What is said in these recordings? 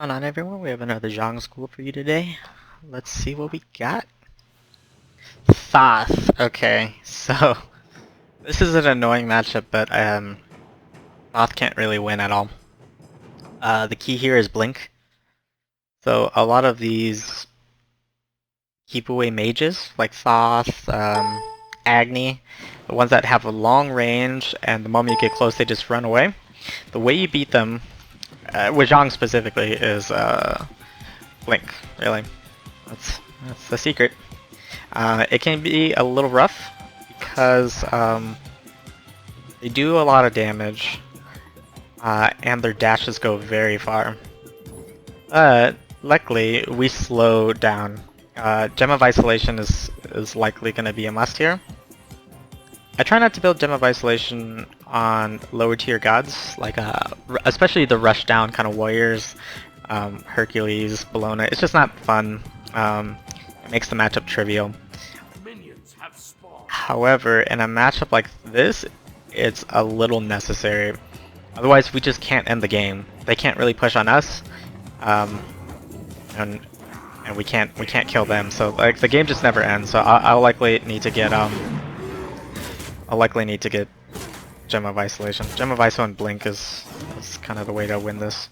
Hold on everyone, we have another Zhong school for you today. Let's see what we got. Thoth. Okay, so this is an annoying matchup, but Thoth can't really win at all. The key here is blink. So a lot of these keep away mages, like Thoth, Agni, the ones that have a long range, and the moment you get close they just run away. The way you beat them, with Zhong specifically, is blink, really. That's the secret. It can be a little rough because they do a lot of damage and their dashes go very far. But luckily, we slow down. Gem of Isolation is likely going to be a must here. I try not to build Gem of Isolation on lower tier gods, like especially the rush down kind of warriors, Hercules, Bellona. It's just not fun. It makes the matchup trivial. However, in a matchup like this, it's a little necessary. Otherwise, we just can't end the game. They can't really push on us, and we can't kill them. So like the game just never ends. So I'll likely need to get Gem of Isolation. Gem of Iso and Blink is kind of the way to win this.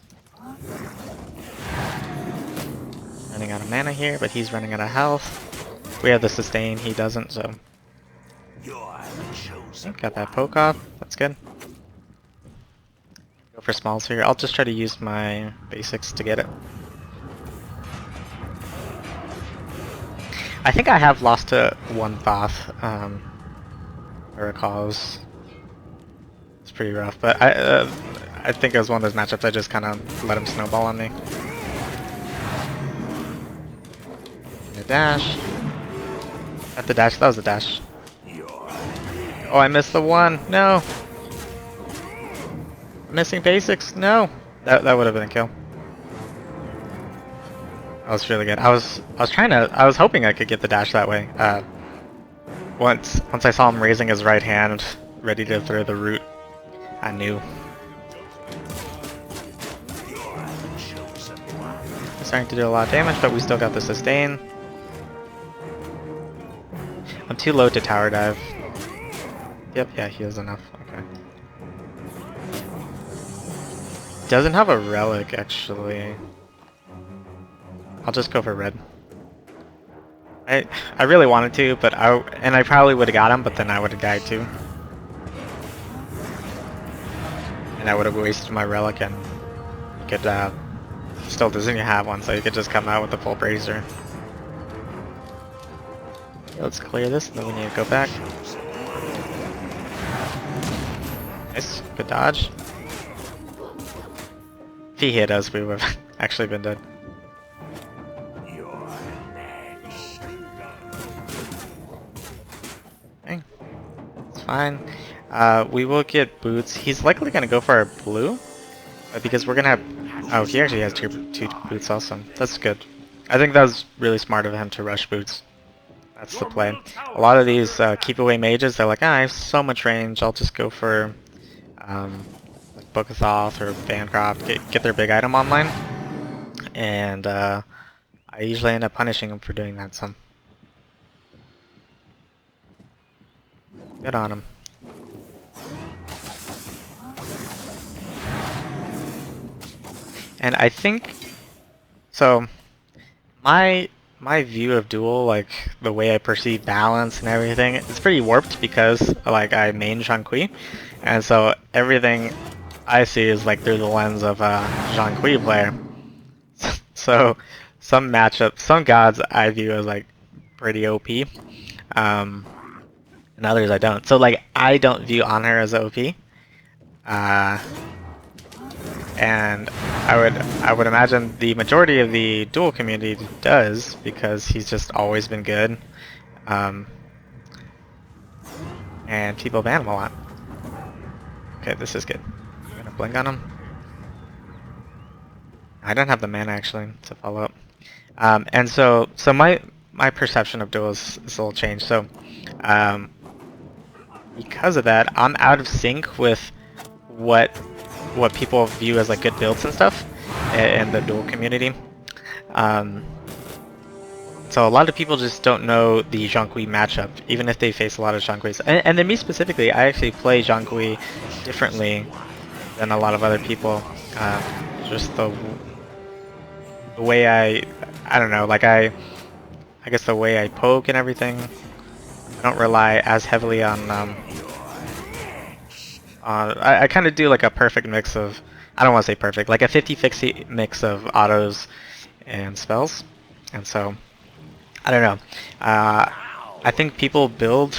Running out of mana here, but he's running out of health. We have the sustain, he doesn't, so. Got that poke off, that's good. Go for smalls here. I'll just try to use my basics to get it. I think I have lost to one Thoth, I recall. It's pretty rough, but I think it was one of those matchups I just kind of let him snowball on me. A dash. At the dash, that was a dash. Oh, I missed the one. No. Missing basics. No. That would have been a kill. That was really good. I was hoping I could get the dash that way. Once I saw him raising his right hand, ready to throw the root, I knew. He's starting to do a lot of damage, but we still got the sustain. I'm too low to tower dive. Yep, yeah, he has enough. Okay. Doesn't have a relic, actually. I'll just go for red. I really wanted to, but I probably would have got him, but then I would have died too. And I would have wasted my relic, and you could still doesn't have one, so you could just come out with the full brazier. Let's clear this, and then we need to go back. Nice, good dodge. If he hit us, we would have actually been dead. Okay, it's fine. We will get boots. He's likely gonna go for our blue, because we're gonna have. Oh, he actually has two boots also. That's good. I think that was really smart of him to rush boots. That's the play. A lot of these keep away mages, they're like, I have so much range, I'll just go for like Book of Thoth or Bancroft, get their big item online. And I usually end up punishing them for doing that some. Good on him. And I think, so my view of duel, like the way I perceive balance and everything, it's pretty warped because like I main Zhong Kui, and so everything I see is like through the lens of a Zhong Kui player. So some matchups, some gods I view as like pretty OP, and others I don't. So like I don't view Honor as OP, and I would imagine the majority of the duel community does, because he's just always been good, and people ban him a lot. Okay, this is good. I'm gonna blink on him. I don't have the mana actually to follow up, and so my perception of duels is a little changed. So because of that, I'm out of sync with what people view as like good builds and stuff. in the duel community. Um, so a lot of people just don't know the Zhong matchup, even if they face a lot of Zhongguis. And then me specifically, I actually play Zhong differently than a lot of other people. Just the way I don't know, like I guess the way I poke and everything. I don't rely as heavily on I kind of do like a perfect mix of, I don't want to say perfect, like a 50-50 mix of autos and spells. And so, I don't know. I think people build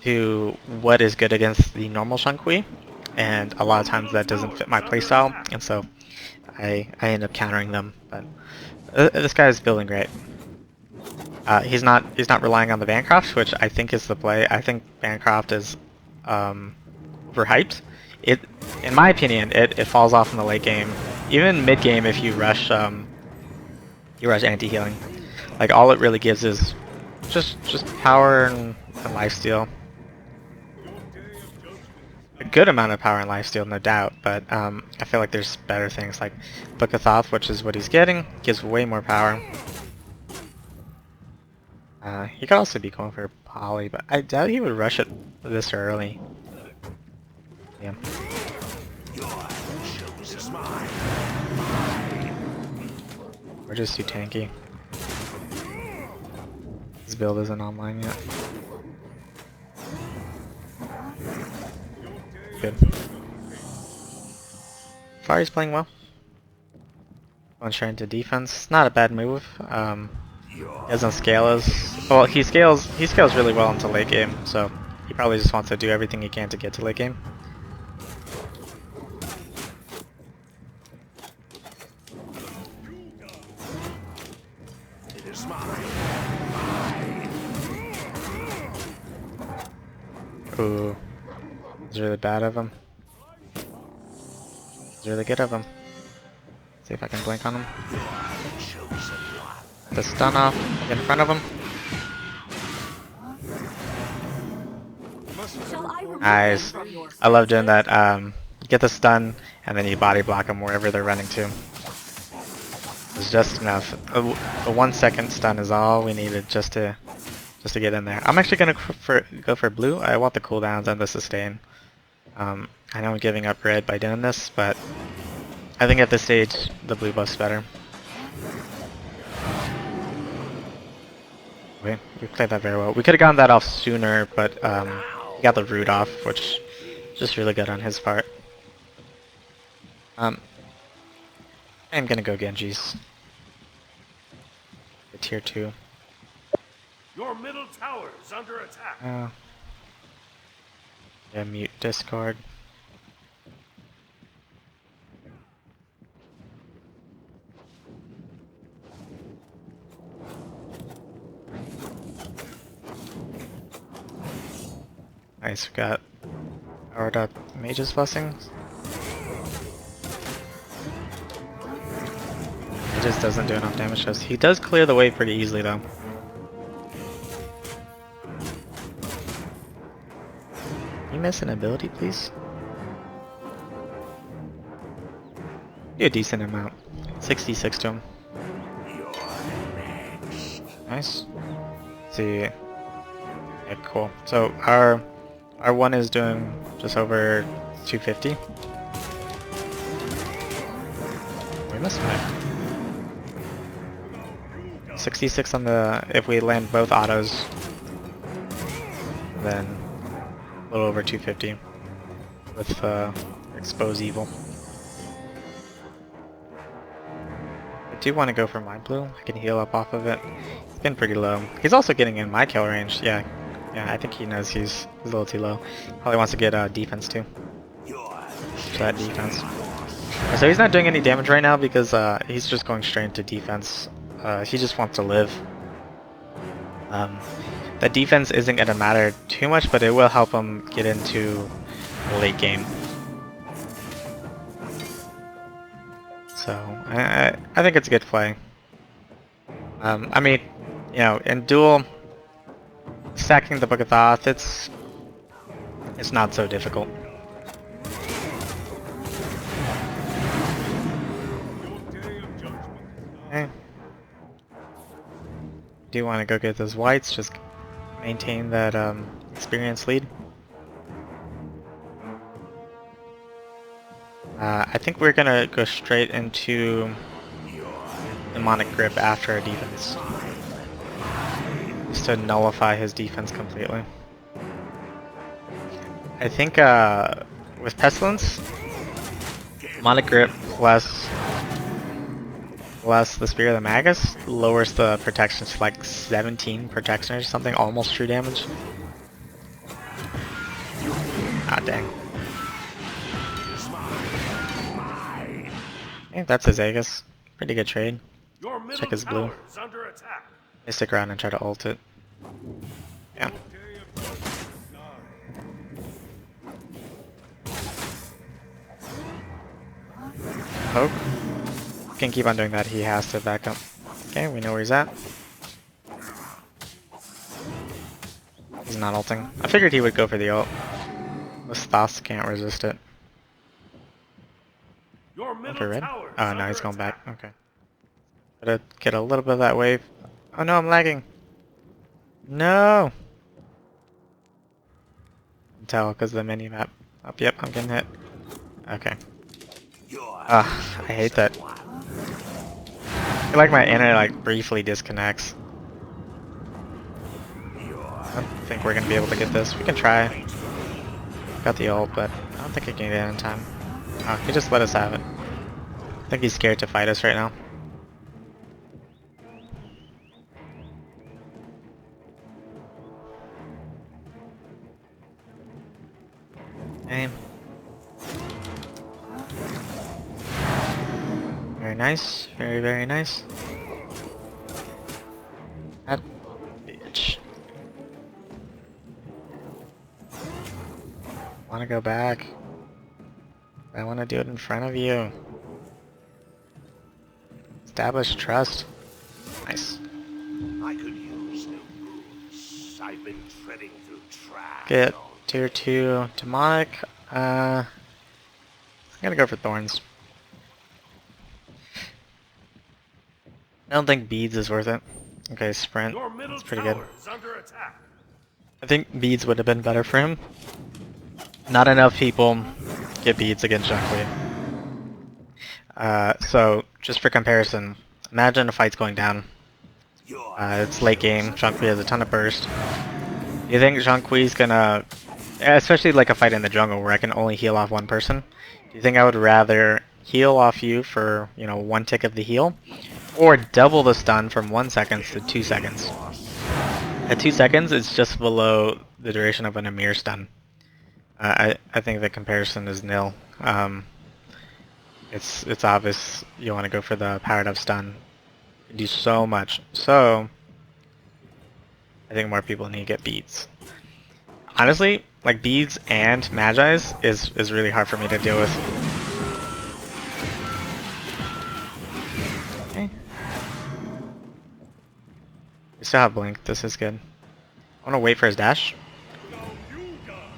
to what is good against the normal Shankui, and a lot of times that doesn't fit my playstyle, and so I end up countering them. But this guy is building great. He's not relying on the Bancroft, which I think is the play. I think Bancroft is overhyped. In my opinion, it falls off in the late game. Even mid game, if you rush anti-healing, like all it really gives is just power and lifesteal. A good amount of power and lifesteal, no doubt, but I feel like there's better things like Book of Thoth, which is what he's getting, gives way more power. He could also be going for Poly, but I doubt he would rush it this early. Yeah. We're just too tanky. His build isn't online yet. Good. Fari's playing well. Going straight into defense. Not a bad move. He doesn't scale as well. He scales really well into late game, so he probably just wants to do everything he can to get to late game. Ooh, it's really bad of him. It's really good of him. See if I can blink on him. The stun off in front of him. Nice. I love doing that. Get the stun and then you body block them wherever they're running to. It's just enough. A 1 second stun is all we needed just to get in there. I'm actually gonna go for blue. I want the cooldowns and the sustain. I know I'm giving up red by doing this, but I think at this stage the blue buff's better. Wait, we played that very well. We could have gotten that off sooner, but he got the root off, which is just really good on his part. I'm gonna go Genji's. The tier 2. Your middle tower is under attack. Yeah, mute Discord. Nice, we got powered up Mage's Blessings. He just doesn't do enough damage to us. He does clear the way pretty easily though. Can you miss an ability, please? Do a decent amount. 66 to him. Nice. Let's see. Yeah, cool. So our one is doing just over 250. We missed it. 66 on the, if we land both autos, then a little over 250 with Expose Evil. I do want to go for my blue. I can heal up off of it. It's been pretty low. He's also getting in my kill range. Yeah, I think he knows he's a little too low. Probably wants to get defense too. So that defense. So he's not doing any damage right now because he's just going straight into defense. He just wants to live. That defense isn't going to matter too much, but it will help him get into the late game. So I think it's a good play. I mean, you know, in duel, stacking the Book of Thoth, it's not so difficult. Okay. Do want to go get those whites, just maintain that experience lead. I think we're gonna go straight into demonic grip after our defense, just to nullify his defense completely. I think with pestilence, demonic grip plus the Spear of the Magus lowers the protection to like 17 protection or something, almost true damage. Ah, dang. Okay, that's his Aegis. Pretty good trade. Check his blue. I stick around and try to ult it. Yeah. Poke. Can keep on doing that, he has to back up. Okay, we know where he's at. He's not ulting. I figured he would go for the ult. This Thoth can't resist it. Okay, red? Oh no, he's going back. Okay. Gotta get a little bit of that wave. Oh no, I'm lagging. No! I can tell because the mini map. Oh, yep, I'm getting hit. Okay. Ah, I hate that. I feel like my internet like briefly disconnects. I don't think we're gonna be able to get this. We can try. Got the ult, but I don't think I can get it in time. Oh, he just let us have it. I think he's scared to fight us right now. Okay. Very nice. Very, very nice. That bitch. Wanna go back. I wanna do it in front of you. Establish trust. Nice. I could use new boots. I've been treading through trash. Get tier 2 demonic. I'm gonna go for thorns. I don't think beads is worth it. Okay, sprint. That's pretty good. I think beads would have been better for him. Not enough people get beads against Zhong. So just for comparison, imagine a fight's going down. It's late game. Zhong has a ton of burst. Do you think Zhong gonna, especially like a fight in the jungle where I can only heal off one person? Do you think I would rather heal off you for, you know, 1 tick of the heal, or double the stun from 1 second to 2 seconds? At 2 seconds, it's just below the duration of an Amir stun. I think the comparison is nil. It's obvious you want to go for the powered up stun. You do so much. So I think more people need to get beads. Honestly, like beads and Magi's is really hard for me to deal with. Okay. We still have blink. This is good. I want to wait for his dash.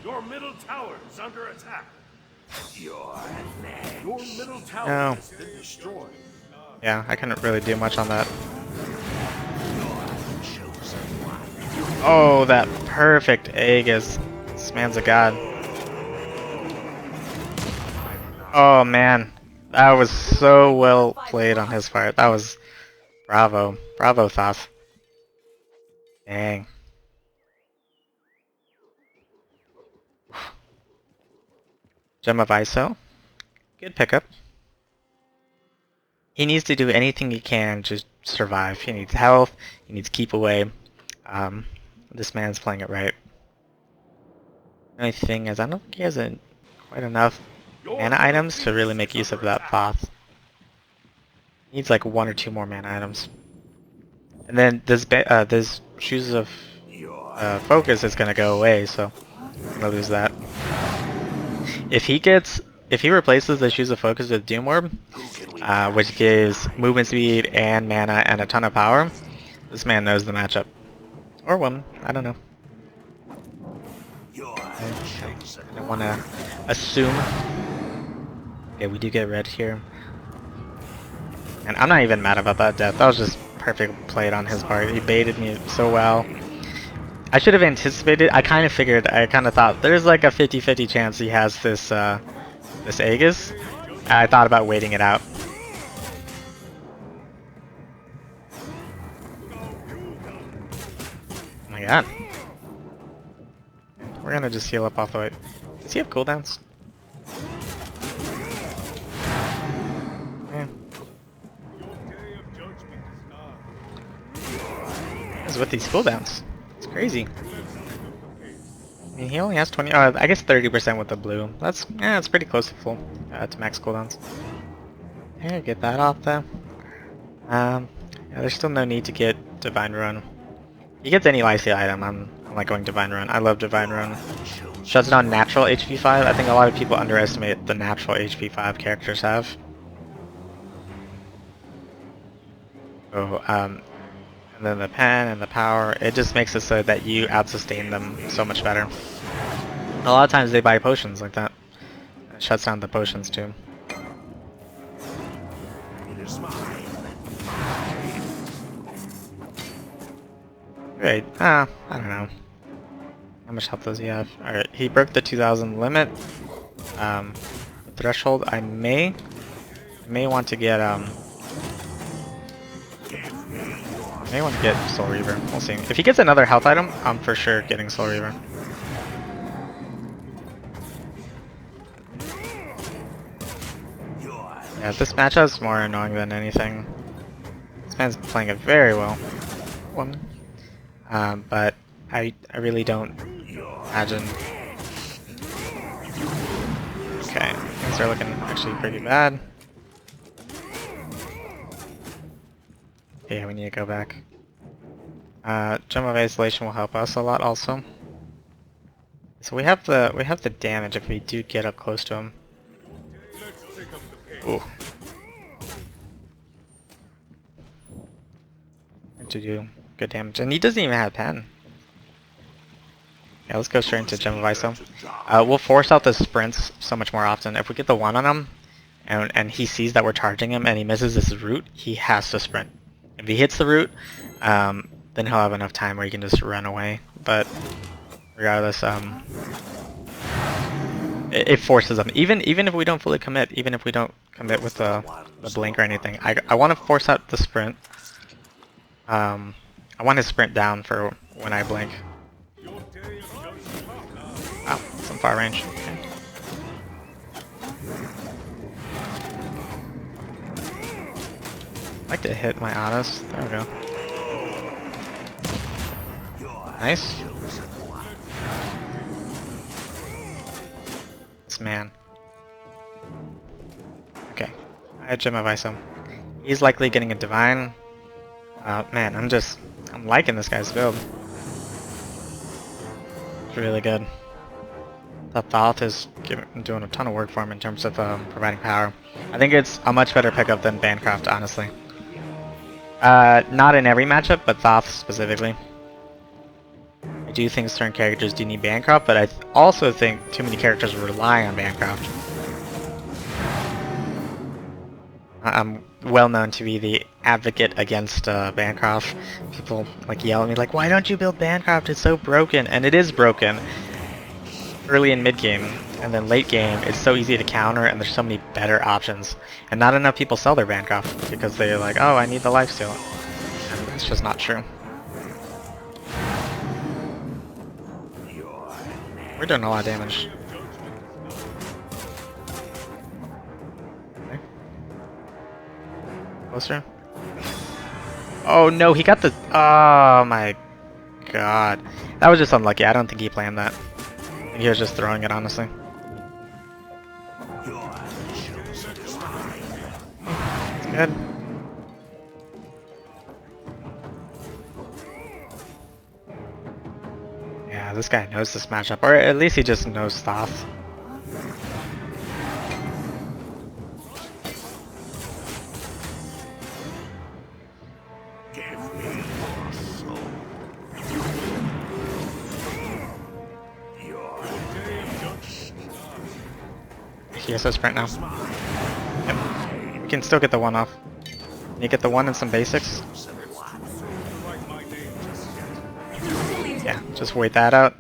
Your middle tower is under attack. Your middle tower No. has been destroyed. Yeah, I couldn't really do much on that. Oh, that perfect Aegis. This man's a god. Oh man, that was so well played on his part. That was bravo. Bravo, Thoth. Dang. Gem of ISO. Good pickup. He needs to do anything he can to survive. He needs health. He needs keep away. This man's playing it right. The only thing is, I don't think he has quite enough mana items to really make use of that Thoth. He needs like 1 or 2 more mana items. And then this Shoes of Focus is gonna go away, so I'm gonna lose that. If he replaces the Shoes of Focus with Doom Orb, which gives movement speed and mana and a ton of power, this man knows the matchup. Or woman, I don't know. I don't want to assume. Okay, we do get red here. And I'm not even mad about that death. That was just perfect played on his part. He baited me so well. I should have anticipated. I kind of figured. I kind of thought there's like a 50-50 chance he has this Aegis. I thought about waiting it out. Oh my god. We're gonna just heal up off the way. Does he have cooldowns? Yeah. What is with these cooldowns? It's crazy. I mean, he only has 20. I guess 30% with the blue. That's it's pretty close to full to max cooldowns. Yeah, get that off though. Yeah, there's still no need to get Divine Run. He gets any Lycia item. I'm like going Divine Run. I love Divine Run. Shuts down natural HP 5. I think a lot of people underestimate the natural HP 5 characters have. So, and then the pen and the power, it just makes it so that you out-sustain them so much better. A lot of times they buy potions like that. It shuts down the potions too. Great. I don't know. How much health does he have? Alright, he broke the 2000 limit. Threshold, I may want to get, Soul Reaver. We'll see. If he gets another health item, I'm for sure getting Soul Reaver. Yeah, this matchup is more annoying than anything. This man's playing it very well. But I really don't imagine. Okay, things are looking actually pretty bad. Yeah, we need to go back. Gem of Isolation will help us a lot also. So we have the damage if we do get up close to him. Ooh. To do good damage, and he doesn't even have pen. Yeah, let's go straight into Gem of Iso. We'll force out the sprints so much more often. If we get the one on him, and he sees that we're charging him, and he misses this route, he has to sprint. If he hits the route, then he'll have enough time where he can just run away. But regardless, it forces him. Even if we don't fully commit, even if we don't commit with the blink or anything, I want to force out the sprint. I want to sprint down for when I blink. Wow, some far range. Okay. I like to hit my autos. There we go. Nice. This man. Okay. I had Gem of Iso. He's likely getting a Divine. Man, I'm liking this guy's build. It's really good. The Thoth is doing a ton of work for him in terms of providing power. I think it's a much better pickup than Bancroft, honestly. Not in every matchup, but Thoth specifically. I do think certain characters do need Bancroft, but I also think too many characters rely on Bancroft. I'm well known to be the advocate against Bancroft. People like yell at me like, "Why don't you build Bancroft? It's so broken," and it is broken. Early and mid game, and then late game, it's so easy to counter, and there's so many better options. And not enough people sell their Bancroft because they're like, "Oh, I need the lifesteal," and that's just not true. We're doing a lot of damage. Okay. Closer. Oh no, he got the. Oh my god. That was just unlucky. I don't think he planned that. I think he was just throwing it, honestly. It's good. Yeah, this guy knows this matchup, or at least he just knows Thoth. He has a sprint now. Yep. We can still get the one off. Can you get the one and some basics? Yeah, just wait that out.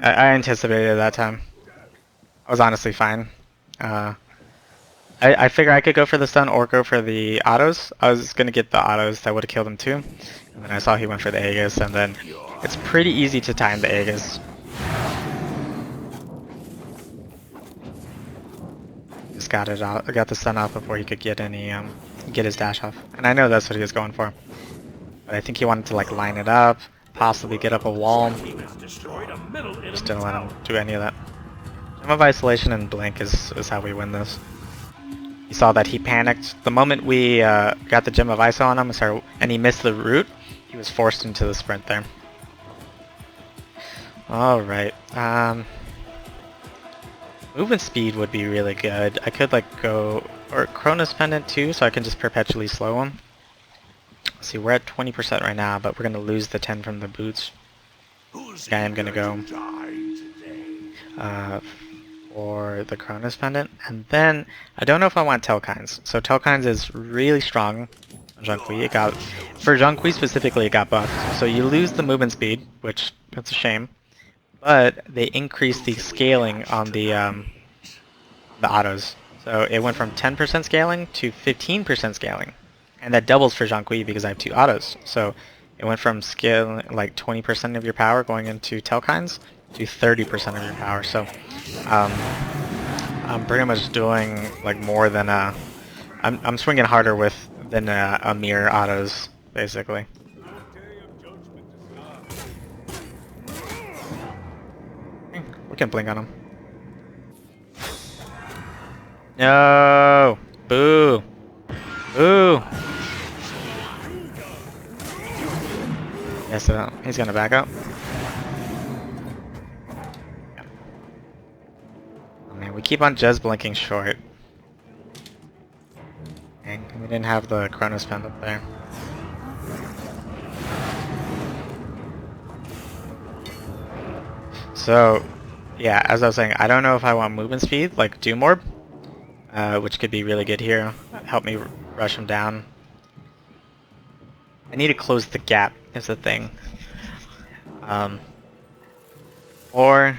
I anticipated that time. I was honestly fine. I figure I could go for the stun or go for the autos. I was gonna get the autos that would have killed him too. And then I saw he went for the Aegis, and then it's pretty easy to time the Aegis. Just got it out, got the stun off before he could get any get his dash off. And I know that's what he was going for. But I think he wanted to like line it up, possibly get up a wall. Just didn't let him do any of that. Gem of Isolation and Blink is how we win this. You saw that he panicked. The moment we got the Gem of Iso on him and he missed the route, he was forced into the sprint there. Alright. Movement speed would be really good. I could like go... or Chronos Pendant too, so I can just perpetually slow him. Let's see, we're at 20% right now, but we're going to lose the 10 from the boots. I am going to go for the Chronos Pendant. And then, I don't know if I want Telkines. So Telkines is really strong on Zhong. For Zhong specifically, it got buffed. So you lose the movement speed, which that's a shame. But they increase the scaling on the autos. So it went from 10% scaling to 15% scaling. And that doubles for Zhong because I have 2 autos. So it went from scaling like 20% of your power going into Telkines to 30% of your power. So I'm pretty much doing like more than I'm swinging harder than a mere autos basically. We can blink on him. No! Boo! Boo! Yeah, so he's gonna back up. Oh man, we keep on just blinking short. Dang, we didn't have the Chronos Pendant there. So, yeah, as I was saying, I don't know if I want movement speed, like Doom Orb, which could be really good here. Help me rush him down. I need to close the gap, is the thing. Or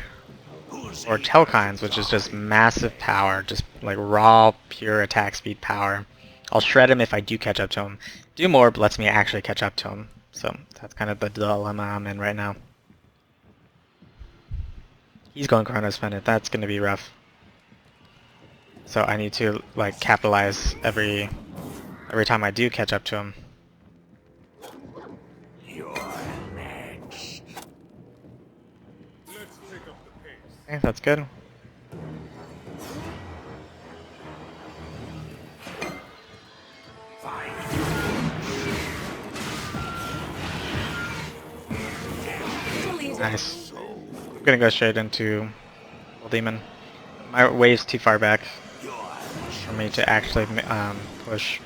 Telkines, which is just massive power, just like raw, pure attack speed power. I'll shred him if I do catch up to him. Doom Orb lets me actually catch up to him, so that's kind of the dilemma I'm in right now. He's going Chronos Pendant, that's gonna be rough. So I need to like capitalize every time I do catch up to him. You're next. Let's pick up the pace. Okay, that's good. Nice. I'm gonna go straight into Full Demon. My wave's too far back for me to actually push.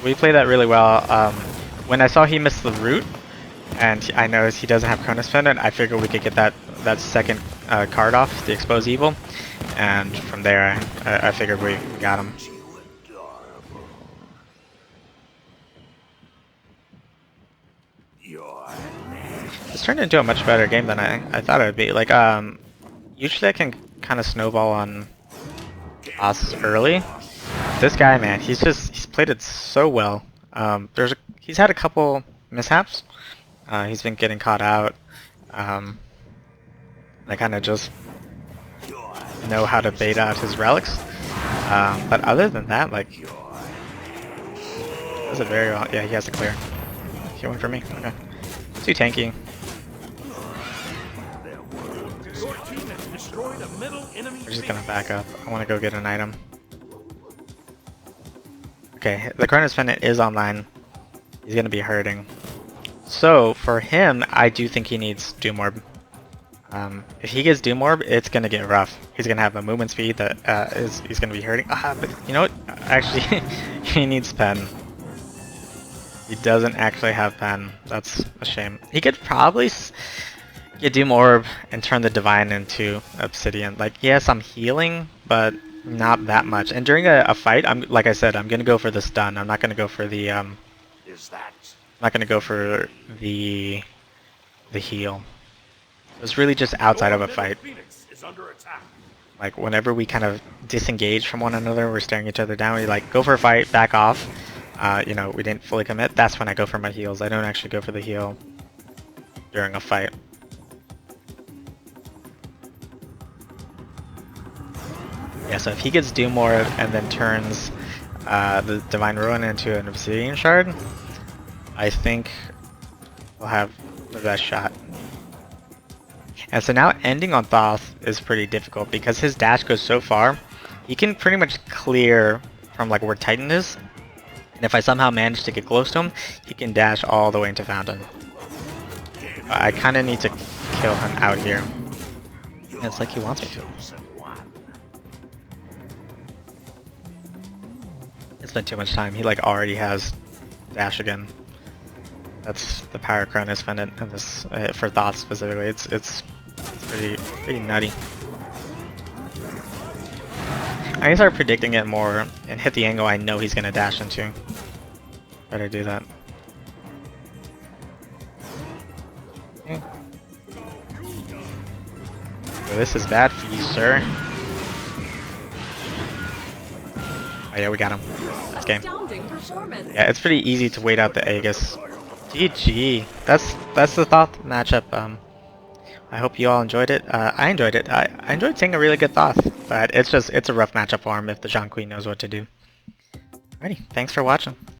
We played that really well. When I saw he missed the route, and I noticed he doesn't have Chronos Pendant, I figured we could get that second card off, the Expose Evil, and from there I figured we got him. It's turned into a much better game than I thought it would be. Like, usually I can kind of snowball on us early. This guy, man, he's played it so well. He's had a couple mishaps. He's been getting caught out. I kind of just know how to bait out his relics. But other than that, like, does it very well. Yeah, he has to clear. He went for me. Okay. Too tanky. We're just gonna back up. I want to go get an item. Okay, the Chronos Pendant is online. He's gonna be hurting. So for him, I do think he needs Doom Orb. If he gets Doom Orb, it's gonna get rough. He's gonna have a movement speed that he's gonna be hurting. But you know what? Actually, he needs Pen. He doesn't actually have Pen. That's a shame. He could probably get Doom Orb and turn the Divine into Obsidian. Like, yes, I'm healing, but Not that much. And during a fight, like I said, I'm gonna go for the stun. I'm not gonna go for the Is that I'm not gonna go for the heal. It's really just outside your of a middle fight. phoenix is under attack? Like whenever we kind of disengage from one another, we're staring each other down. We like go for a fight, back off. You know, we didn't fully commit. That's when I go for my heals. I don't actually go for the heal during a fight. Yeah, so if he gets Doom Orb and then turns the Divine Ruin into an Obsidian Shard, I think we'll have the best shot. And so now ending on Thoth is pretty difficult because his dash goes so far, he can pretty much clear from like where Titan is. And if I somehow manage to get close to him, he can dash all the way into Fountain. I kind of need to kill him out here. And it's like he wants me to. It's been too much time. He like already has dash again. That's the power Cronus Pendant and this for Thoth specifically. It's pretty nutty. I can start predicting it more and hit the angle I know he's gonna dash into. Better do that. Okay. So this is bad for you, sir. Oh yeah, we got him. Nice game. Yeah, it's pretty easy to wait out the Aegis. GG. That's the Thoth matchup. I hope you all enjoyed it. I enjoyed it. I enjoyed seeing a really good Thoth, but it's a rough matchup for him if the Zhong Queen knows what to do. Alrighty, thanks for watching.